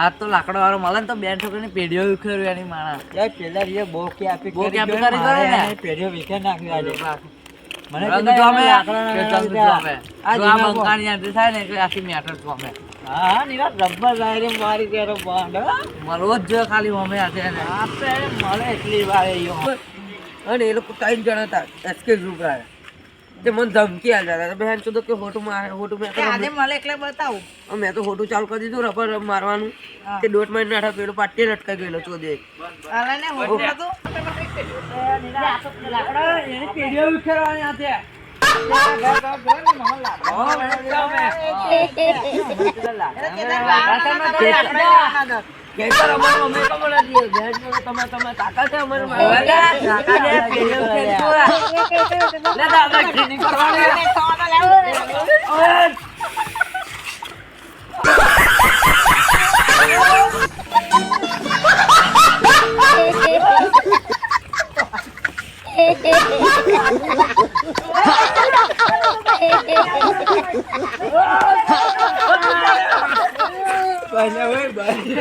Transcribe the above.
આ તો લાકડો વાળો મળે ને તો બેન છોકરીની પેઢીઓ ઉખેર્યું એની માણા યાર પેલા રે બહુ કે આપી બહુ કે આપી કરી કરે ને. પેઢીઓ વિખે નાખ્યું આજે મને રંગ કીધું જોમે, લાકડાના કે ના રંગ લીધા. જોમે. આ જો આ જીવન બંકાની entry થાય ને એટલે આખી મેટર જોમે. હા નિરાત રબ્બર લાયરે મારી તેરો બાંડ મળવો જ જોઈએ ખાલી અમે આજે એને. આપણે મળે એટલી વાર યો અને એ લોકો 3 જણા હતા એસકે ગ્રુપ વાળા તે મને ધમકી આલતા હતા બેન તો કે હોટું મારે હોટું મેં આજે મળે એટલે બતાવું. મેં તો હોટું ચાલુ કરી દીધું રબર મારવાનું તે દોઢ મહિના નાઠા પેલો પાટીએ લટકાઈ ગયેલો ચોદે અલાને હોટલ હતું. એની પેઢીઓ ઉખેરવાની આ છે. કેસર અમારો અમે કમળ દીએ બેન તમે કાકા છે અમારે કાકા ને પેઢીઓ ઉખેરતું આ. લે દાદા ઘીની કરવાની. ભાઈ